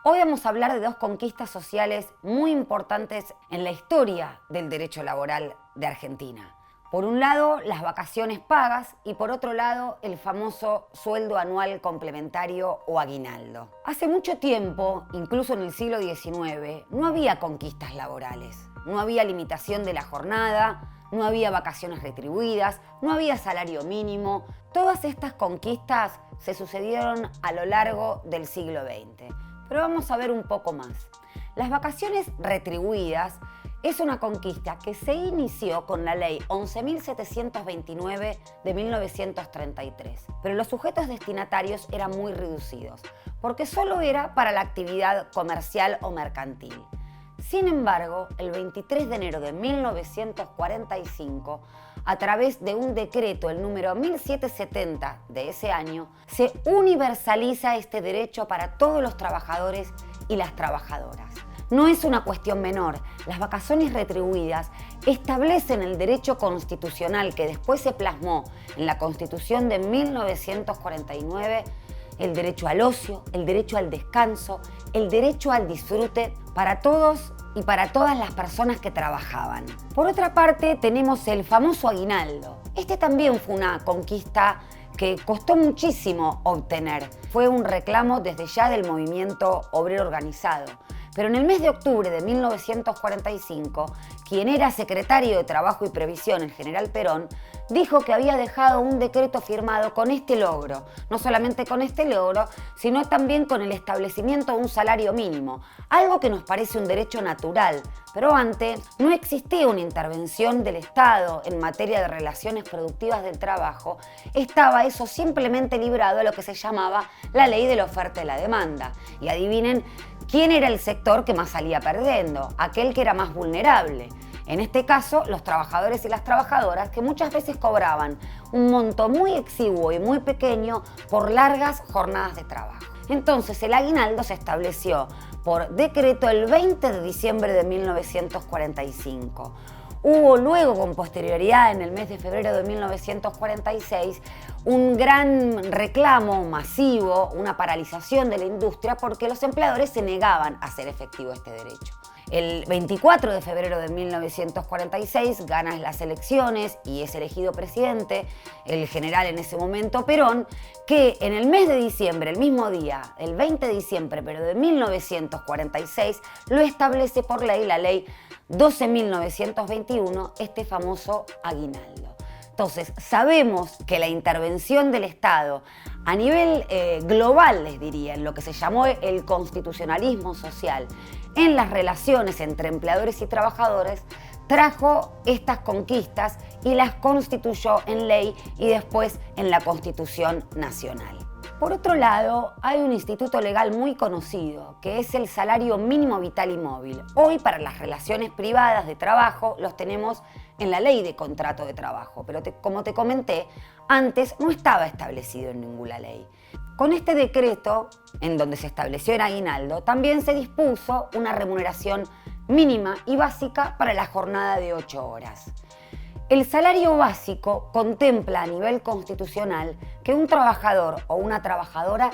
Hoy vamos a hablar de dos conquistas sociales muy importantes en la historia del derecho laboral de Argentina. Por un lado, las vacaciones pagas y por otro lado, el famoso sueldo anual complementario o aguinaldo. Hace mucho tiempo, incluso en el siglo XIX, no había conquistas laborales, no había limitación de la jornada, no había vacaciones retribuidas, no había salario mínimo. Todas estas conquistas se sucedieron a lo largo del siglo XX. Pero vamos a ver un poco más. Las vacaciones retribuidas es una conquista que se inició con la ley 11.729 de 1933, pero los sujetos destinatarios eran muy reducidos, porque solo era para la actividad comercial o mercantil. Sin embargo, el 23 de enero de 1945, a través de un decreto, el número 1770 de ese año, se universaliza este derecho para todos los trabajadores y las trabajadoras. No es una cuestión menor. Las vacaciones retribuidas establecen el derecho constitucional que después se plasmó en la Constitución de 1949, el derecho al ocio, el derecho al descanso, el derecho al disfrute para todos y para todas las personas que trabajaban. Por otra parte, tenemos el famoso aguinaldo. Este también fue una conquista que costó muchísimo obtener. Fue un reclamo desde ya del movimiento obrero organizado. Pero en el mes de octubre de 1945, quien era secretario de Trabajo y Previsión, el general Perón, dijo que había dejado un decreto firmado con este logro. No solamente con este logro, sino también con el establecimiento de un salario mínimo, algo que nos parece un derecho natural. Pero antes no existía una intervención del Estado en materia de relaciones productivas del trabajo. Estaba eso simplemente librado a lo que se llamaba la ley de la oferta y la demanda. Y adivinen quién era el sector que más salía perdiendo, aquel que era más vulnerable. En este caso, los trabajadores y las trabajadoras que muchas veces cobraban un monto muy exiguo y muy pequeño por largas jornadas de trabajo. Entonces, el aguinaldo se estableció por decreto el 20 de diciembre de 1945. Hubo luego, con posterioridad, en el mes de febrero de 1946, un gran reclamo masivo, una paralización de la industria, porque los empleadores se negaban a hacer efectivo este derecho. El 24 de febrero de 1946 gana las elecciones y es elegido presidente el general en ese momento Perón, que en el mes de diciembre, el mismo día, el 20 de diciembre, pero de 1946, lo establece por ley, la ley 12.921, este famoso aguinaldo. Entonces, sabemos que la intervención del Estado a nivel global, les diría, en lo que se llamó el constitucionalismo social, en las relaciones entre empleadores y trabajadores, trajo estas conquistas y las constituyó en ley y después en la Constitución Nacional. Por otro lado, hay un instituto legal muy conocido, que es el salario mínimo vital y móvil. Hoy, para las relaciones privadas de trabajo, los tenemos en la ley de contrato de trabajo, pero como te comenté, antes no estaba establecido en ninguna ley. Con este decreto, en donde se estableció el aguinaldo, también se dispuso una remuneración mínima y básica para la jornada de 8 horas. El salario básico contempla a nivel constitucional que un trabajador o una trabajadora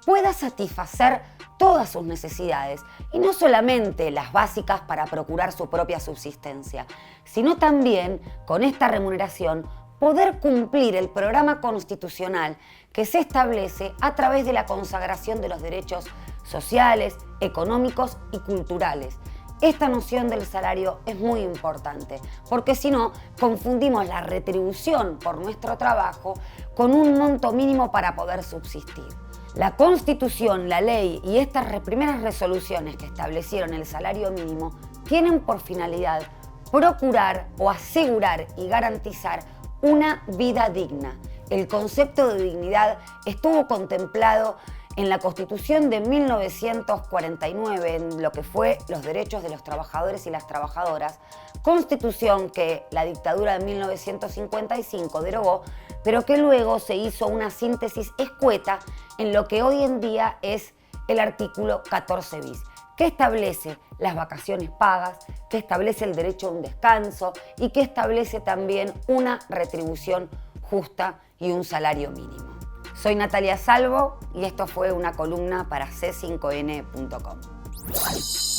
pueda satisfacer todas sus necesidades, y no solamente las básicas para procurar su propia subsistencia, sino también, con esta remuneración, poder cumplir el programa constitucional que se establece a través de la consagración de los derechos sociales, económicos y culturales. Esta noción del salario es muy importante, porque si no, confundimos la retribución por nuestro trabajo con un monto mínimo para poder subsistir. La Constitución, la ley y estas primeras resoluciones que establecieron el salario mínimo tienen por finalidad procurar o asegurar y garantizar una vida digna. El concepto de dignidad estuvo contemplado en la Constitución de 1949, en lo que fue los derechos de los trabajadores y las trabajadoras, Constitución que la dictadura de 1955 derogó, pero que luego se hizo una síntesis escueta en lo que hoy en día es el artículo 14 bis, que establece las vacaciones pagas, que establece el derecho a un descanso y que establece también una retribución justa y un salario mínimo. Soy Natalia Salvo y esto fue una columna para c5n.com.